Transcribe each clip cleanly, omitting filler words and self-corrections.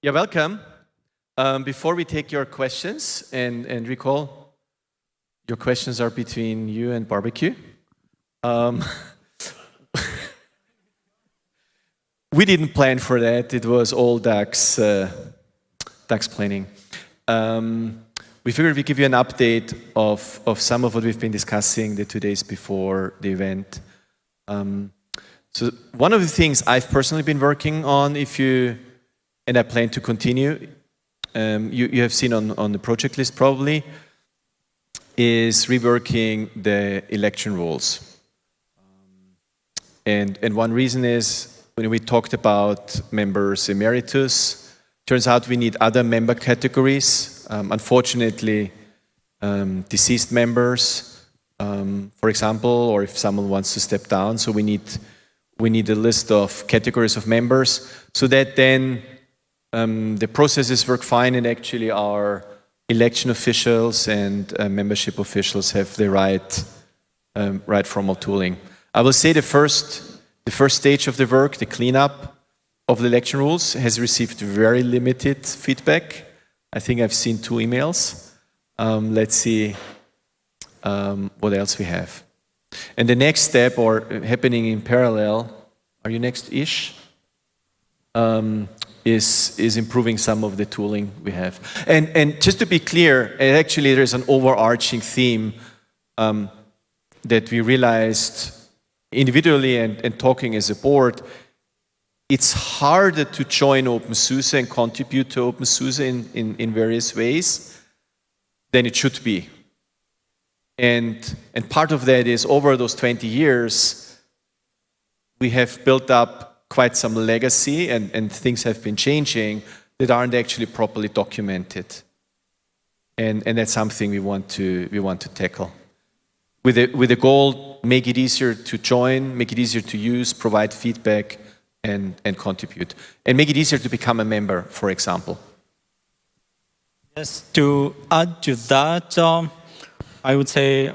You're welcome. Before we take your questions, and recall, your questions are between you and barbecue. We didn't plan for that. It was all DAX planning. We figured we'd give you an update of some of what we've been discussing the 2 days before the event. So one of the things I've personally been working on, and I plan to continue, you have seen on the project list probably, is reworking the election rules. And one reason is, when we talked about members emeritus, turns out we need other member categories. Unfortunately, deceased members, for example, or if someone wants to step down. So we need a list of categories of members, so that then the processes work fine, and actually our election officials and membership officials have the right formal tooling. I will say the first stage of the work, the cleanup of the election rules, has received very limited feedback. I think I've seen 2 emails. Let's see what else we have. And the next step, or happening in parallel, are you next-ish? Is improving some of the tooling we have. And just to be clear, actually there's an overarching theme that we realized individually and talking as a board. It's harder to join openSUSE and contribute to openSUSE in various ways than it should be. And part of that is, over those 20 years, we have built up quite some legacy, and things have been changing that aren't actually properly documented. And that's something we want to tackle. With the goal, make it easier to join, make it easier to use, provide feedback, and contribute. And make it easier to become a member, for example. Yes, to add to that, I would say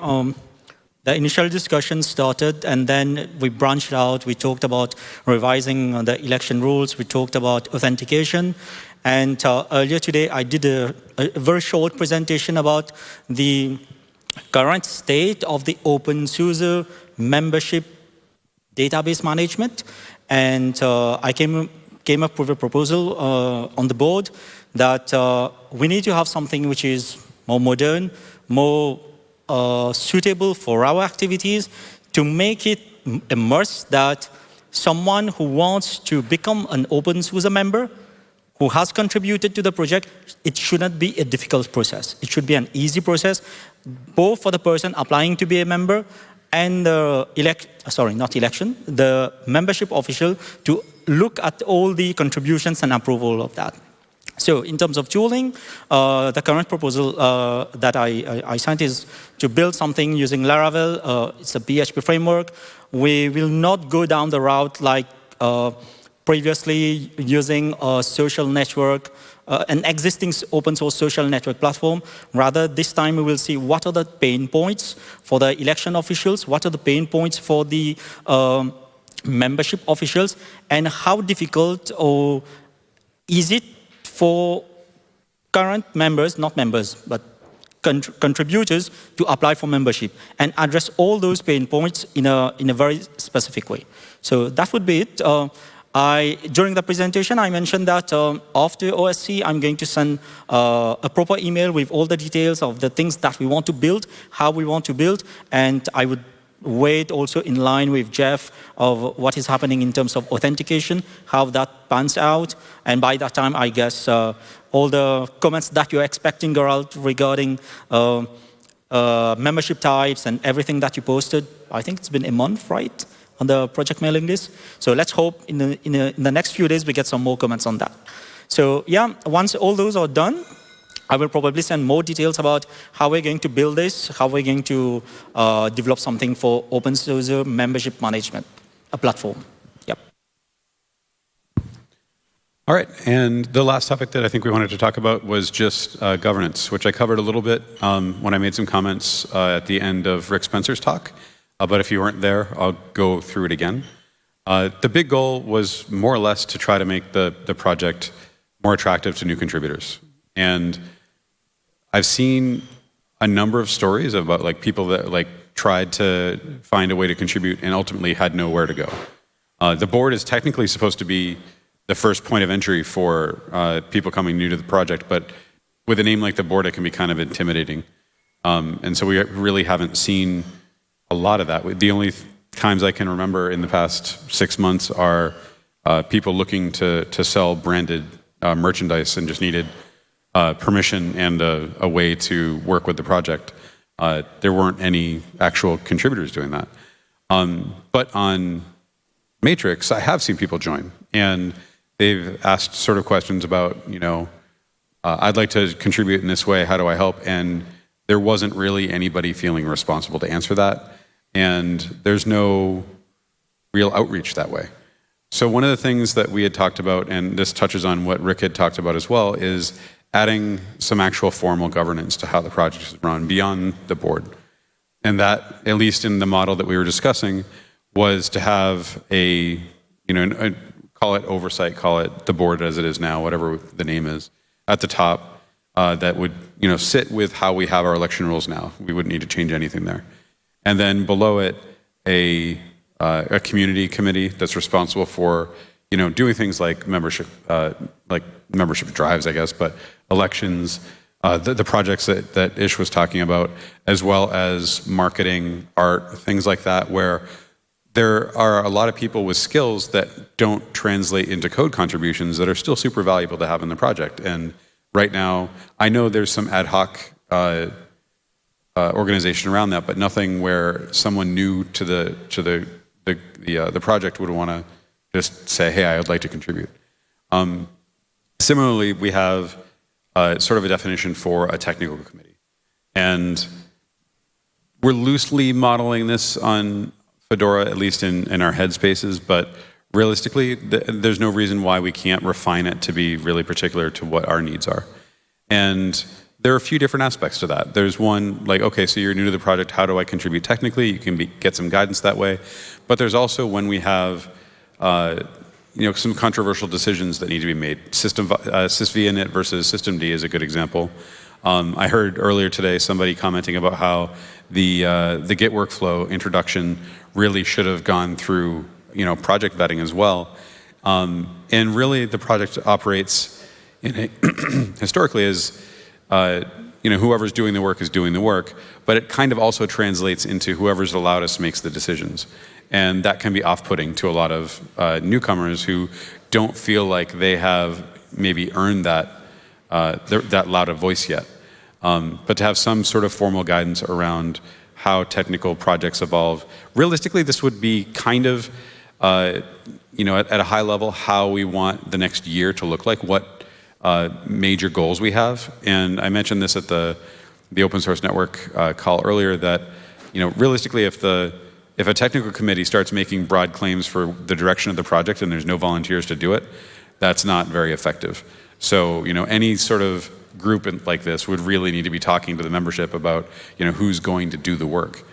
the initial discussion started, and then we branched out. We talked about revising the election rules. We talked about authentication. And earlier today, I did a very short presentation about the current state of the openSUSE membership database management. And I came up with a proposal on the board that we need to have something which is more modern, more suitable for our activities, to make it a must that someone who wants to become an openSUSE member, who has contributed to the project, it shouldn't be a difficult process. It should be an easy process, both for the person applying to be a member and the the membership official to look at all the contributions and approval of that. So in terms of tooling, the current proposal that I sent is to build something using Laravel. It's a PHP framework. We will not go down the route like previously using a social network, an existing open source social network platform. Rather, this time we will see what are the pain points for the election officials, what are the pain points for the membership officials, and how difficult or is it for current members, not members, but contributors to apply for membership, and address all those pain points in a very specific way. So that would be it. During the presentation, I mentioned that after OSC, I'm going to send a proper email with all the details of the things that we want to build, how we want to build, and I would wait also in line with Jeff of what is happening in terms of authentication, how that pans out. And by that time, I guess all the comments that you're expecting go out regarding membership types and everything that you posted. I think it's been a month, right, on the project mailing list. So let's hope in the next few days we get some more comments on that. So yeah, once all those are done, I will probably send more details about how we're going to build this, how we're going to develop something for openSUSE membership management, a platform. Yep. All right, and the last topic that I think we wanted to talk about was just governance, which I covered a little bit when I made some comments at the end of Rick Spencer's talk. But if you weren't there, I'll go through it again. The big goal was more or less to try to make the project more attractive to new contributors. And I've seen a number of stories about like people that like tried to find a way to contribute and ultimately had nowhere to go. The board is technically supposed to be the first point of entry for people coming new to the project, but with a name like the board, it can be kind of intimidating. And so we really haven't seen a lot of that. The only times I can remember in the past 6 months are people looking to sell branded merchandise and just needed permission and a way to work with the project. There weren't any actual contributors doing that. But on Matrix, I have seen people join, and they've asked sort of questions about, you know, I'd like to contribute in this way, how do I help? And there wasn't really anybody feeling responsible to answer that, and there's no real outreach that way. So one of the things that we had talked about, and this touches on what Rick had talked about as well, is adding some actual formal governance to how the project is run beyond the board. And that, at least in the model that we were discussing, was to have a, you know, call it oversight, call it the board as it is now, whatever the name is, at the top, that would, you know, sit with how we have our election rules now. We wouldn't need to change anything there. And then below it, a community committee that's responsible for, you know, doing things like membership drives, I guess, but elections, the projects that Ish was talking about, as well as marketing, art, things like that, where there are a lot of people with skills that don't translate into code contributions that are still super valuable to have in the project. And right now, I know there's some ad hoc organization around that, but nothing where someone new to the project would want to just say, hey, I would like to contribute. Similarly, we have sort of a definition for a technical committee. And we're loosely modeling this on Fedora, at least in our headspaces, but realistically, there's no reason why we can't refine it to be really particular to what our needs are. And there are a few different aspects to that. There's one, like, okay, so you're new to the project, how do I contribute technically? You can get some guidance that way. But there's also when we have you know, some controversial decisions that need to be made. SysV init versus systemd is a good example. I heard earlier today somebody commenting about how the Git workflow introduction really should have gone through, you know, project vetting as well. And really, the project operates in a historically as you know, whoever's doing the work is doing the work, but it kind of also translates into whoever's the loudest makes the decisions. And that can be off-putting to a lot of newcomers who don't feel like they have maybe earned that that loud a voice yet. But to have some sort of formal guidance around how technical projects evolve. Realistically, this would be kind of, you know, at a high level, how we want the next year to look like, what major goals we have. And I mentioned this at the open source network call earlier that, you know, realistically, if a technical committee starts making broad claims for the direction of the project and there's no volunteers to do it, that's not very effective. So, you know, any sort of group like this would really need to be talking to the membership about, you know, who's going to do the work.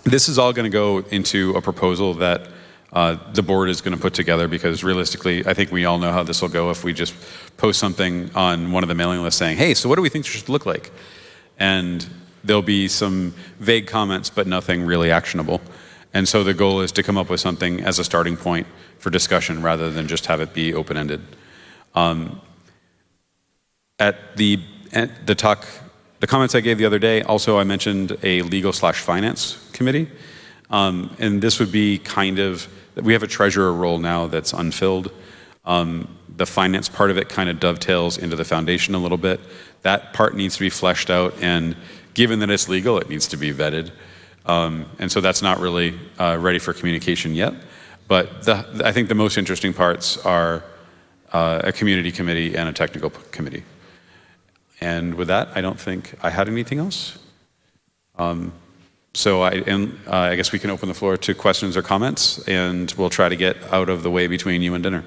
This is all going to go into a proposal that the board is going to put together, because realistically, I think we all know how this will go if we just post something on one of the mailing lists saying, hey, so what do we think this should look like? And there'll be some vague comments, but nothing really actionable. And so the goal is to come up with something as a starting point for discussion rather than just have it be open-ended. At the talk, the comments I gave the other day, also I mentioned a legal/finance committee. And this would be kind of, we have a treasurer role now that's unfilled. The finance part of it kind of dovetails into the foundation a little bit. That part needs to be fleshed out, and given that it's legal, it needs to be vetted. And so that's not really ready for communication yet. But I think the most interesting parts are a community committee and a technical committee. And with that, I don't think I had anything else. So I guess we can open the floor to questions or comments, and we'll try to get out of the way between you and dinner.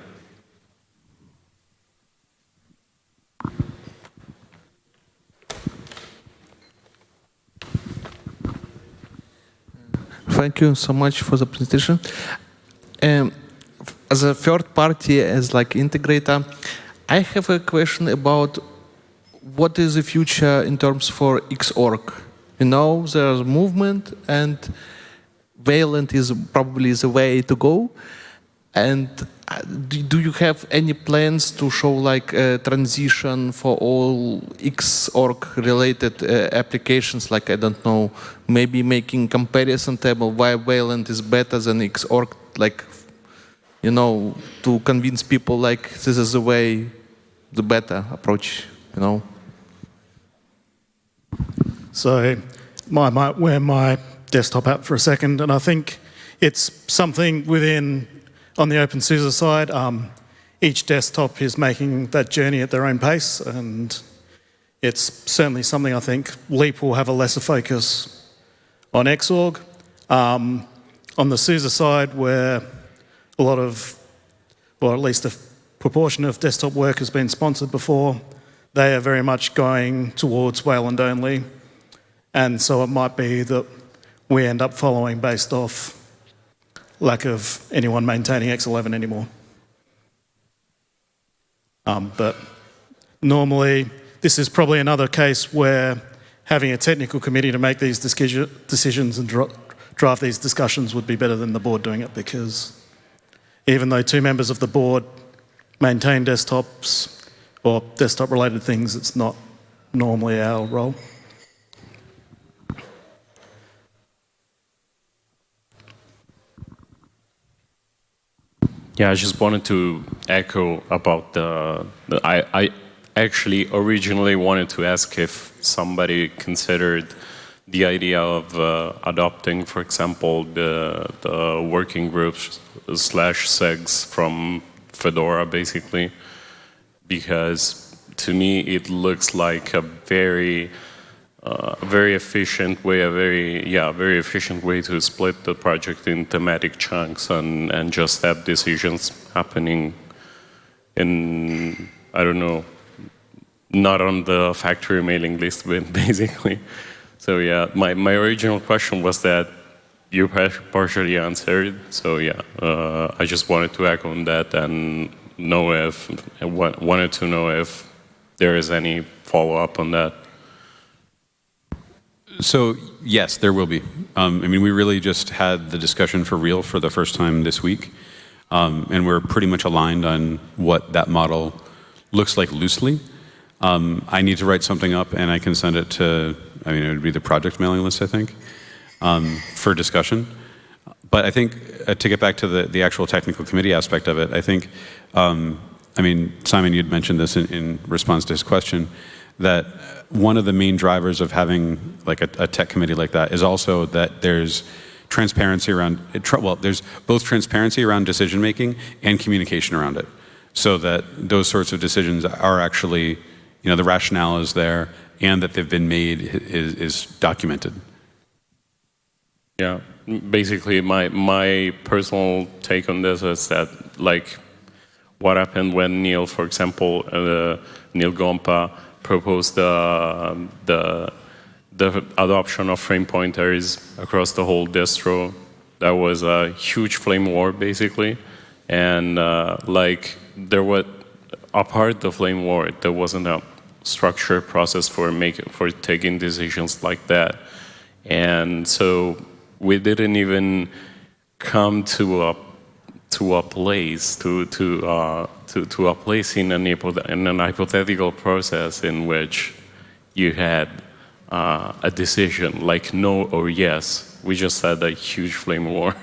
Thank you so much for the presentation. As a third party, as like integrator, I have a question about what is the future in terms for Xorg. You know, there's movement and Wayland is probably the way to go. And do you have any plans to show like a transition for all Xorg related applications? Like, I don't know, maybe making comparison table why Wayland is better than Xorg, like, you know, to convince people like this is the way, the better approach, you know? So might wear my desktop app for a second, and I think it's something within, on the openSUSE side, each desktop is making that journey at their own pace, and it's certainly something I think Leap will have a lesser focus on Xorg. On the SUSE side, where a lot of, or at least a proportion of desktop work has been sponsored before, they are very much going towards Wayland only. And so it might be that we end up following based off lack of anyone maintaining X11 anymore. But normally, this is probably another case where having a technical committee to make these decisions and draft these discussions would be better than the board doing it, because even though 2 members of the board maintain desktops or desktop-related things, it's not normally our role. Yeah, I just wanted to echo about I actually originally wanted to ask if somebody considered the idea of adopting, for example, the working groups / segs from Fedora, basically, because to me it looks like a very efficient way, very efficient way to split the project in thematic chunks and just have decisions happening in, I don't know, not on the factory mailing list, but basically. So yeah, my original question was that you partially answered. So yeah, I just wanted to echo on that and wanted to know if there is any follow-up on that. So yes, there will be. I mean, we really just had the discussion for real for the first time this week, and we're pretty much aligned on what that model looks like loosely. I need to write something up, and I can send it to, I mean, it would be the project mailing list, I think, for discussion. But I think, to get back to the actual technical committee aspect of it, I think, I mean, Simon, you'd mentioned this in response to his question, that one of the main drivers of having like a tech committee like that is also that there's transparency around, well, there's both transparency around decision making and communication around it, so that those sorts of decisions are actually, you know, the rationale is there and that they've been made is documented. Yeah, basically my personal take on this is that, like, what happened when Neil, for example, Neil Gompa proposed the adoption of frame pointers across the whole distro. That was a huge flame war, basically, and like there was, apart the flame war, there wasn't a structured process for taking decisions like that, and so we didn't even come to a place in an hypothetical process in which you had a decision like no or yes. We just had a huge flame war.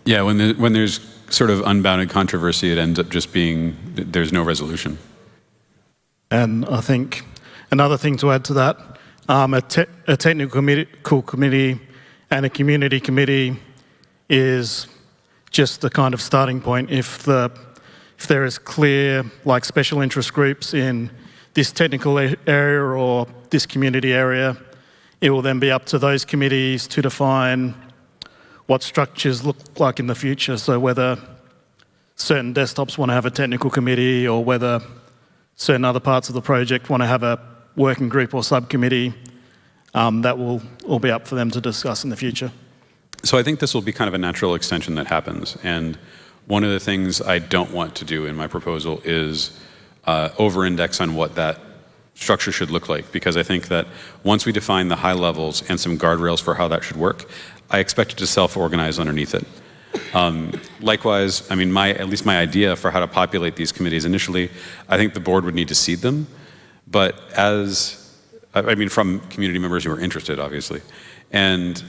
Yeah, when there's sort of unbounded controversy, it ends up just being there's no resolution. And I think another thing to add to that, a technical committee and a community committee is just the kind of starting point. If there is clear, like, special interest groups in this technical area or this community area, it will then be up to those committees to define what structures look like in the future. So whether certain desktops want to have a technical committee or whether certain other parts of the project want to have a working group or subcommittee, that will all be up for them to discuss in the future. So I think this will be kind of a natural extension that happens. And one of the things I don't want to do in my proposal is over-index on what that structure should look like, because I think that once we define the high levels and some guardrails for how that should work, I expect it to self-organize underneath it. Likewise, I mean, at least my idea for how to populate these committees initially, I think the board would need to seed them, but from community members who are interested, obviously. And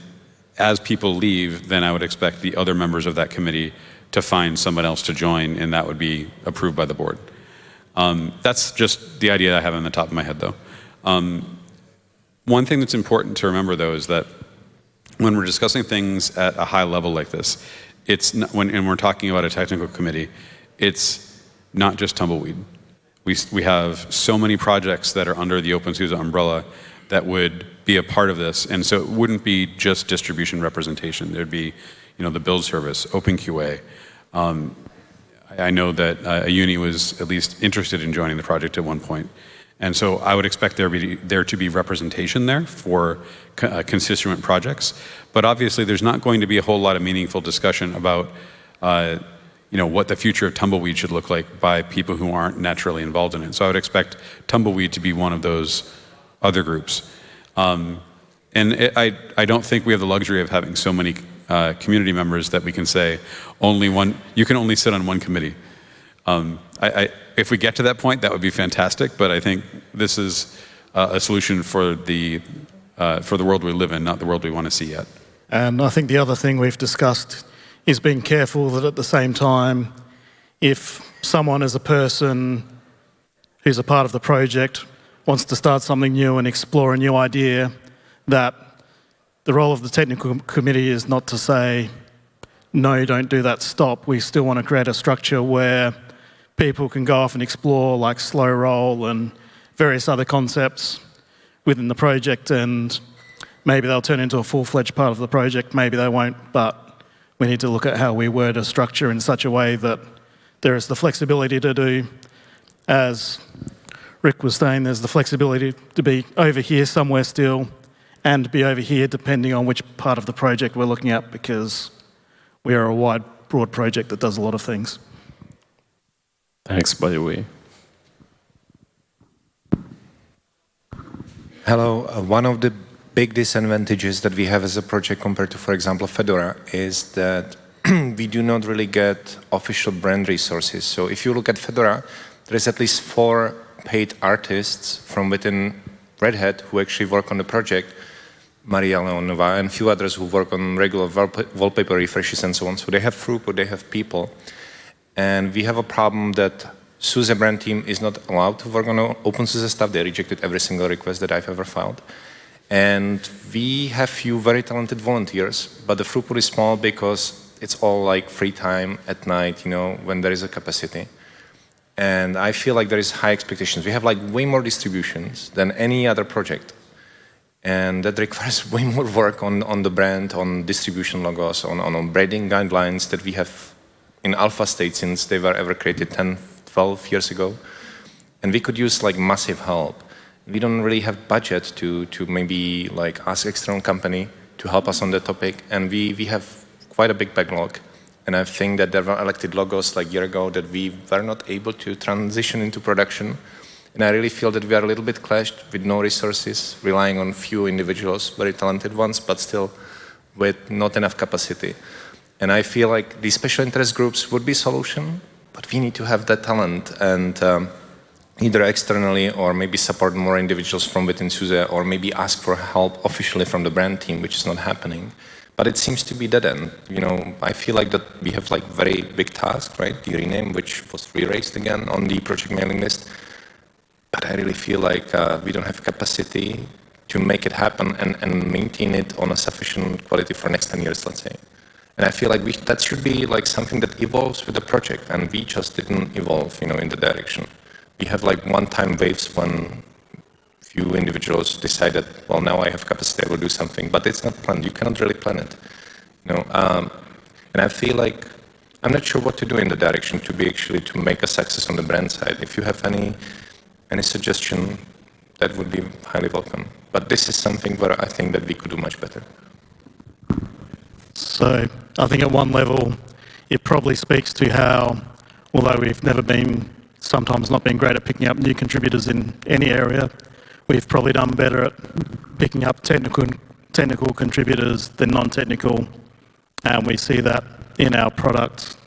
as people leave, then I would expect the other members of that committee to find someone else to join, and that would be approved by the board. That's just the idea I have on the top of my head, though. One thing that's important to remember, though, is that when we're discussing things at a high level like this, when we're talking about a technical committee, it's not just tumbleweed. We have so many projects that are under the openSUSE umbrella that would be a part of this, and so it wouldn't be just distribution representation. There'd be, the build service, OpenQA. I know that a uni was at least interested in joining the project at one point, and so I would expect there to be representation there for constituent projects. But obviously, there's not going to be a whole lot of meaningful discussion about what the future of tumbleweed should look like by people who aren't naturally involved in it. So I would expect tumbleweed to be one of those other groups. I don't think we have the luxury of having so many community members that we can say you can only sit on one committee. If we get to that point, that would be fantastic, but I think this is a solution for the world we live in, not the world we want to see yet. And I think the other thing we've discussed is being careful that at the same time, if someone as a person who's a part of the project wants to start something new and explore a new idea, that the role of the technical committee is not to say, no, don't do that, stop. We still want to create a structure where people can go off and explore like slow roll and various other concepts within the project, and maybe they'll turn into a full-fledged part of the project, maybe they won't, but we need to look at how we word a structure in such a way that there is the flexibility to do, as Rick was saying, there's the flexibility to be over here somewhere still and be over here depending on which part of the project we're looking at, because we are a wide, broad project that does a lot of things. Thanks, by the way. Hello. One of the big disadvantages that we have as a project compared to, for example, Fedora, is that we do not really get official brand resources. So if you look at Fedora, there is at least 4 paid artists from within Red Hat who actually work on the project, Maria Leonova and a few others who work on regular wallpaper refreshes and so on. So they have throughput, they have people. And we have a problem that SUSE brand team is not allowed to work on openSUSE stuff. They rejected every single request that I've ever filed. And we have few very talented volunteers, but the throughput is small because it's all like free time at night, when there is a capacity. And I feel like there is high expectations. We have like way more distributions than any other project. And that requires way more work on the brand, on distribution logos, on branding guidelines that we have in alpha state since they were ever created 10, 12 years ago. And we could use like massive help. We don't really have budget to maybe like ask external company to help us on the topic. And we have quite a big backlog. And I think that there were elected logos like a year ago that we were not able to transition into production. And I really feel that we are a little bit clashed with no resources, relying on few individuals, very talented ones, but still with not enough capacity. And I feel like these special interest groups would be a solution, but we need to have that talent and either externally or maybe support more individuals from within SUSE or maybe ask for help officially from the brand team, which is not happening. But it seems to be dead end. I feel like that we have like very big task, right? The rename, which was re-raised again on the project mailing list. But I really feel like we don't have capacity to make it happen and maintain it on a sufficient quality for next 10 years, let's say. And I feel like that should be like something that evolves with the project, and we just didn't evolve, in the direction. We have like one-time waves when few individuals decided, well, now I have capacity, I will do something, but it's not planned. You cannot really plan it, And I feel like I'm not sure what to do in the direction to make a success on the brand side. If you have any suggestion, that would be highly welcome. But this is something where I think that we could do much better. So I think at one level, it probably speaks to how, although we've never been sometimes not been great at picking up new contributors in any area. We've probably done better at picking up technical contributors than non-technical, and we see that in our product.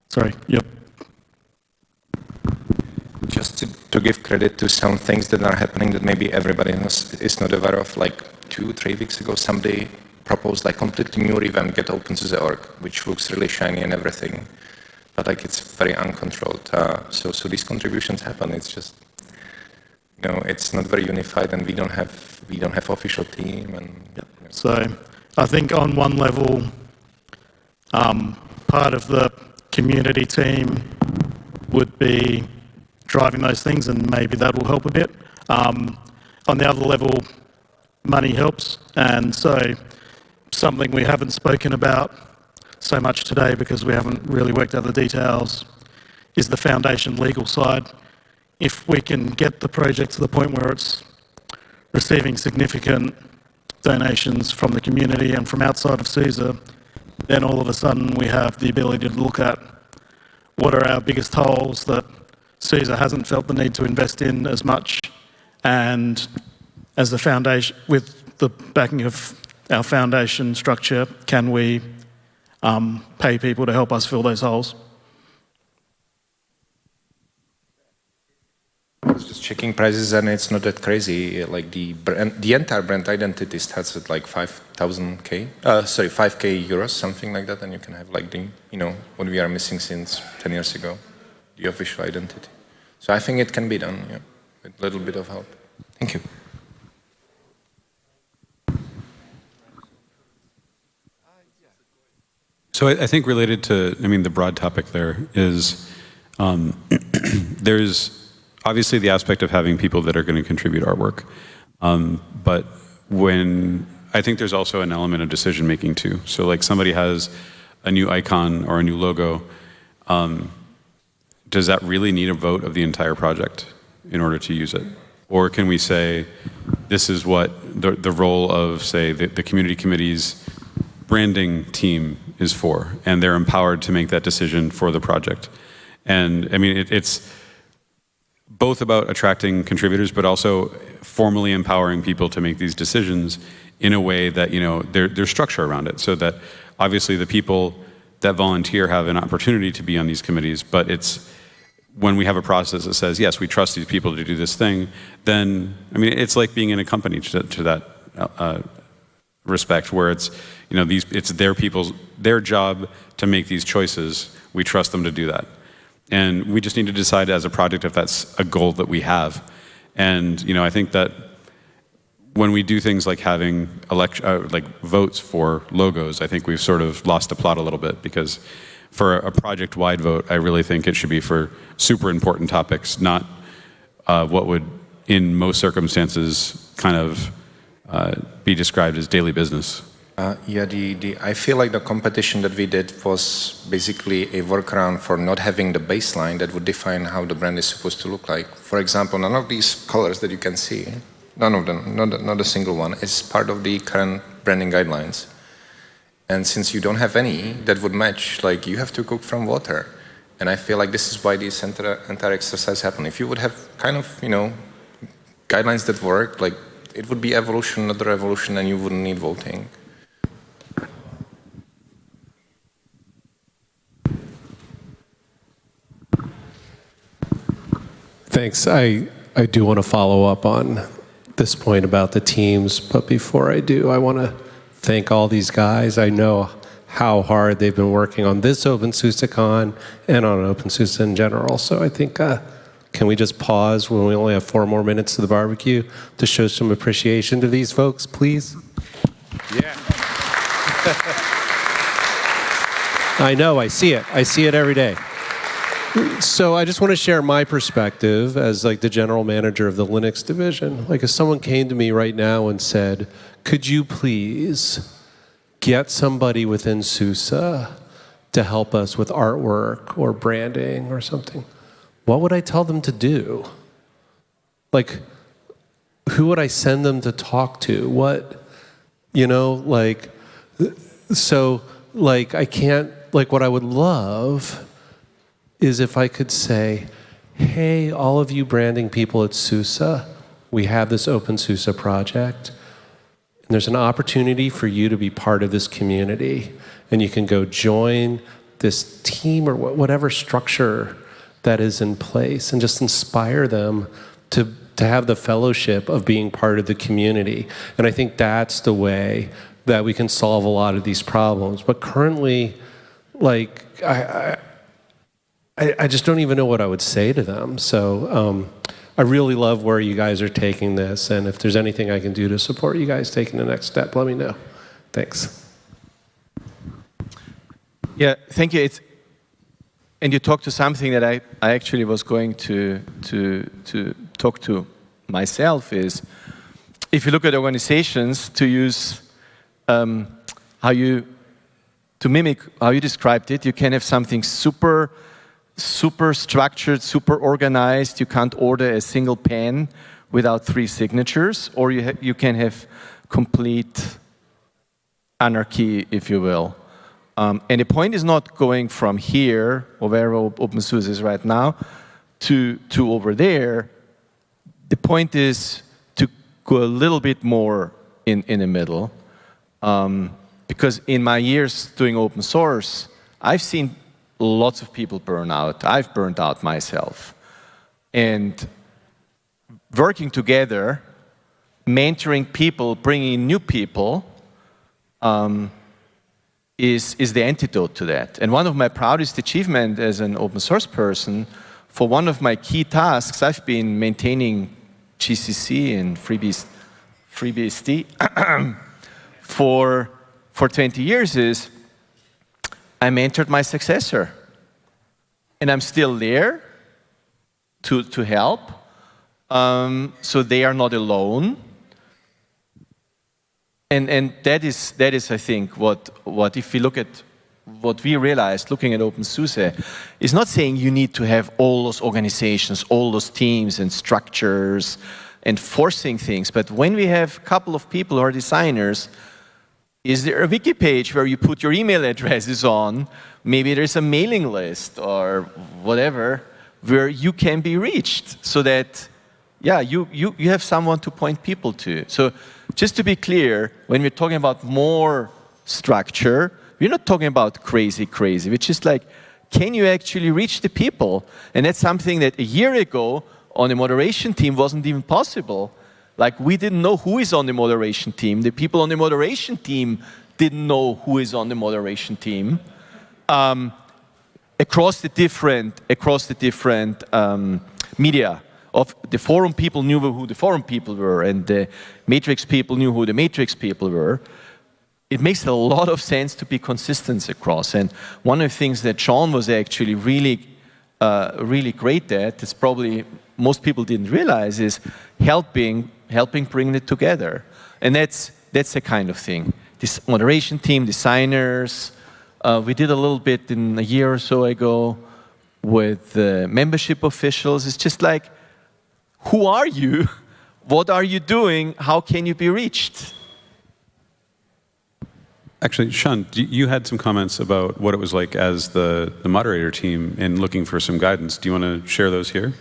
Sorry, yep. Just to give credit to some things that are happening that maybe everybody is not aware of, like 2-3 weeks ago, somebody proposed like completely new revamp, get openSUSE.org, which looks really shiny and everything, but like it's very uncontrolled. So these contributions happen. It's just, you know, it's not very unified, and we don't have official team. And yep. So I think on one level, part of the community team would be driving those things, and maybe that will help a bit. On the other level, money helps, and so something we haven't spoken about so much today because we haven't really worked out the details is the foundation legal side. If we can get the project to the point where it's receiving significant donations from the community and from outside of SUSE, then all of a sudden we have the ability to look at what are our biggest holes that SUSE hasn't felt the need to invest in as much, and as the foundation, with the backing of our foundation structure, can we pay people to help us fill those holes? I was just checking prices, and it's not that crazy. Like the entire brand identity starts at like 5,000K, sorry, 5K euros, something like that, and you can have like the, you know, what we are missing since 10 years ago, the official identity. So I think it can be done, yeah, with a little bit of help. Thank you. So I think related to, I mean, the broad topic there is there's obviously the aspect of having people that are going to contribute artwork. But when, I think there's also an element of decision making too. So like somebody has a new icon or a new logo, does that really need a vote of the entire project in order to use it? Or can we say, this is what the role of, say, the community committee's branding team is for, and they're empowered to make that decision for the project. And I mean, it's both about attracting contributors, but also formally empowering people to make these decisions in a way that, you know, there's structure around it, so that obviously the people that volunteer have an opportunity to be on these committees, but it's when we have a process that says, yes, we trust these people to do this thing, then, I mean, it's like being in a company to that respect, where it's, you know, it's their job to make these choices. We trust them to do that. And we just need to decide as a project if that's a goal that we have. And, you know, I think that when we do things like having like votes for logos, I think we've sort of lost the plot a little bit, because for a project-wide vote, I really think it should be for super important topics, not what would, in most circumstances, kind of be described as daily business. Yeah, I feel like the competition that we did was basically a workaround for not having the baseline that would define how the brand is supposed to look like. For example, none of these colors that you can see, none of them, not a single one, is part of the current branding guidelines. And since you don't have any that would match, like, you have to cook from water. And I feel like this is why this entire exercise happened. If you would have kind of, you know, guidelines that work, like, it would be evolution, not the revolution, and you wouldn't need voting. Thanks. I do want to follow up on this point about the teams, but before I do, I want to thank all these guys. I know how hard they've been working on this openSUSECon and on openSUSE in general. So I think, can we just pause when we only have 4 more minutes to the barbecue to show some appreciation to these folks, please? Yeah. I know, I see it. I see it every day. So I just want to share my perspective as like the general manager of the Linux division. Like if someone came to me right now and said, could you please get somebody within SUSE to help us with artwork or branding or something, what would I tell them to do? Like, who would I send them to talk to? What, you know, like, so like I can't, like what I would love is if I could say, hey, all of you branding people at SUSE, we have this openSUSE project, and there's an opportunity for you to be part of this community, and you can go join this team or whatever structure that is in place and just inspire them to have the fellowship of being part of the community. And I think that's the way that we can solve a lot of these problems. But currently, like, I just don't even know what I would say to them. So I really love where you guys are taking this, and if there's anything I can do to support you guys taking the next step, let me know. Thanks. Yeah, thank you. And you talked to something that I actually was going to talk to myself is, if you look at organizations, to use to mimic how you described it, you can have something super structured, super organized. You can't order a single pen without 3 signatures, or you can have complete anarchy, if you will. And the point is not going from here, or wherever openSUSE is right now, to over there. The point is to go a little bit more in the middle. Because in my years doing open source, I've seen lots of people burn out. I've burned out myself. And working together, mentoring people, bringing in new people, is the antidote to that. And one of my proudest achievements as an open source person, for one of my key tasks, I've been maintaining GCC and FreeBSD for 20 years, is I mentored my successor. And I'm still there to help. So they are not alone. And that is, I think, what if we look at what we realized looking at openSUSE, is not saying you need to have all those organizations, all those teams and structures and forcing things. But when we have a couple of people who are designers, is there a wiki page where you put your email addresses on? Maybe there's a mailing list or whatever where you can be reached so that, yeah, you have someone to point people to. So just to be clear, when we're talking about more structure, we're not talking about crazy. We're just like, can you actually reach the people? And that's something that a year ago on the moderation team wasn't even possible. Like, we didn't know who is on the moderation team. The people on the moderation team didn't know who is on the moderation team. Across the different media. Of the forum people knew who the forum people were, and the matrix people knew who the matrix people were. It makes a lot of sense to be consistent across. And one of the things that Sean was actually really great at, it's probably most people didn't realize, is helping bring it together. And that's the kind of thing. This moderation team, designers, we did a little bit in a year or so ago with membership officials. It's just like, who are you? What are you doing? How can you be reached? Actually, Sean, you had some comments about what it was like as the moderator team in looking for some guidance. Do you want to share those here?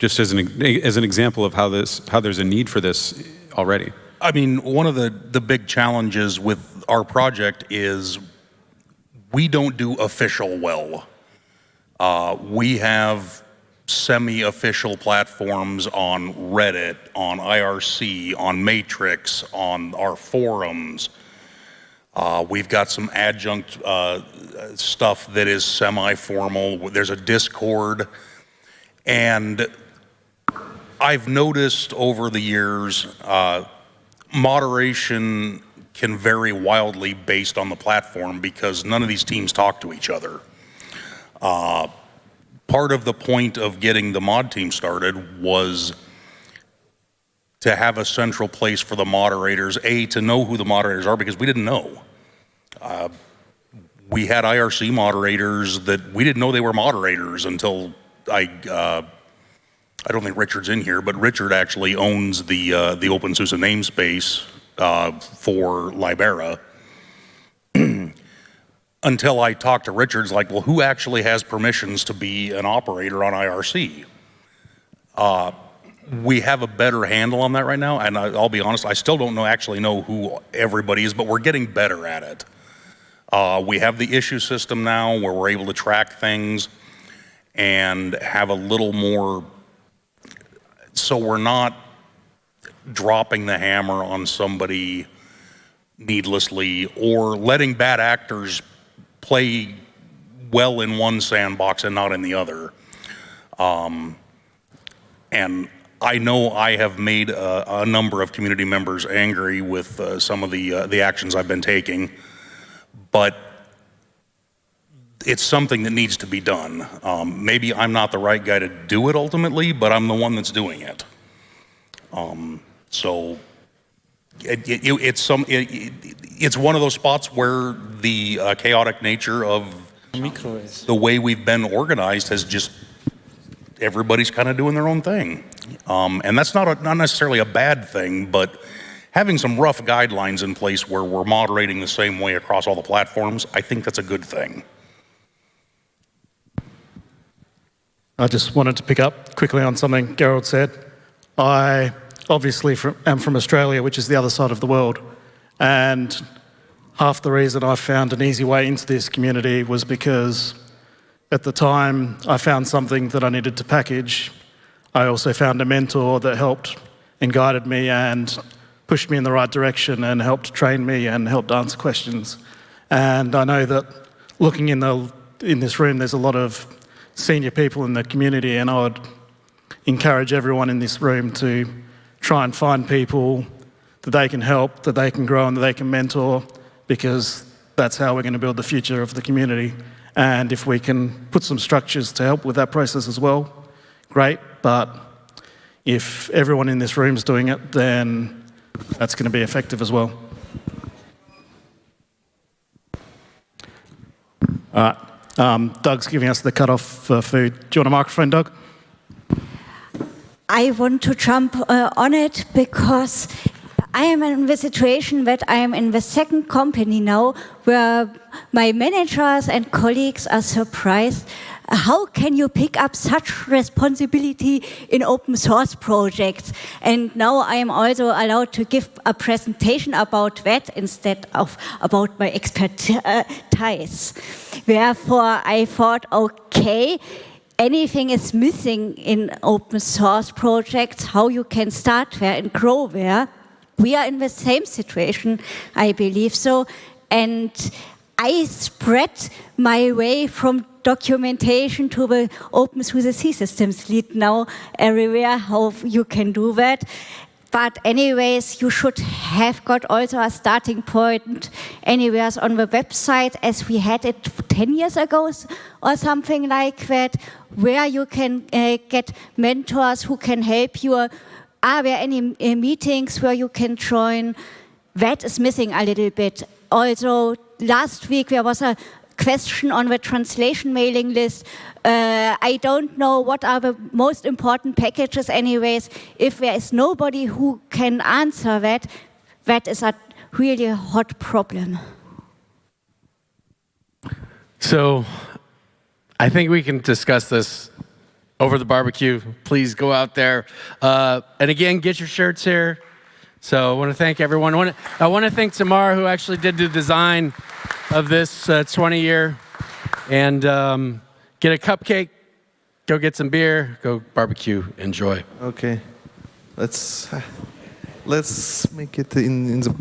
Just as an example of how there's a need for this already. I mean, one of the big challenges with our project is we don't do official well. We have semi-official platforms on Reddit, on IRC, on Matrix, on our forums. We've got some adjunct stuff that is semi-formal. There's a Discord. And I've noticed over the years, moderation can vary wildly based on the platform because none of these teams talk to each other. Part of the point of getting the mod team started was to have a central place for the moderators, to know who the moderators are, because we didn't know. We had IRC moderators that we didn't know they were moderators until I don't think Richard's in here, but Richard actually owns the openSUSE namespace for Libera. until I talked to Richards, like, well, who actually has permissions to be an operator on IRC? We have a better handle on that right now, and I'll be honest, I still don't actually know who everybody is, but we're getting better at it. We have the issue system now where we're able to track things and have a little more, so we're not dropping the hammer on somebody needlessly or letting bad actors play well in one sandbox and not in the other. And I know I have made a number of community members angry with some of the actions I've been taking, but it's something that needs to be done. Maybe I'm not the right guy to do it ultimately, but I'm the one that's doing it. So it's one of those spots where the chaotic nature of the way we've been organized has just, everybody's kind of doing their own thing. And that's not necessarily a bad thing, but having some rough guidelines in place where we're moderating the same way across all the platforms, I think that's a good thing. I just wanted to pick up quickly on something Gerald said. I obviously am from Australia, which is the other side of the world. And half the reason I found an easy way into this community was because at the time I found something that I needed to package. I also found a mentor that helped and guided me and pushed me in the right direction and helped train me and helped answer questions. And I know that looking in this room, there's a lot of senior people in the community, and I would encourage everyone in this room to try and find people that they can help, that they can grow and that they can mentor, because that's how we're going to build the future of the community. And if we can put some structures to help with that process as well, great. But if everyone in this room is doing it, then that's going to be effective as well. All right. Doug's giving us the cutoff for food. Do you want a microphone, Doug? I want to jump on it because I am in the situation that I am in the second company now where my managers and colleagues are surprised. How can you pick up such responsibility in open source projects? And now I am also allowed to give a presentation about that instead of about my expertise. Therefore, I thought, okay, anything is missing in open source projects, how you can start there and grow there. We are in the same situation, I believe so. And I spread my way from documentation to the openSUSE C systems lead now everywhere, how you can do that. But anyways, you should have got also a starting point anywhere on the website as we had it 10 years ago or something like that, where you can get mentors who can help you. Are there any meetings where you can join? That is missing a little bit. Also, last week there was a question on the translation mailing list. I don't know what are the most important packages anyways. If there is nobody who can answer that, that is a really hot problem. So I think we can discuss this over the barbecue. Please go out there. And again, get your shirts here. So I want to thank everyone. I want to thank Tamar, who actually did the design of this 20-year. And get a cupcake, go get some beer, go barbecue, enjoy. Okay, let's make it in the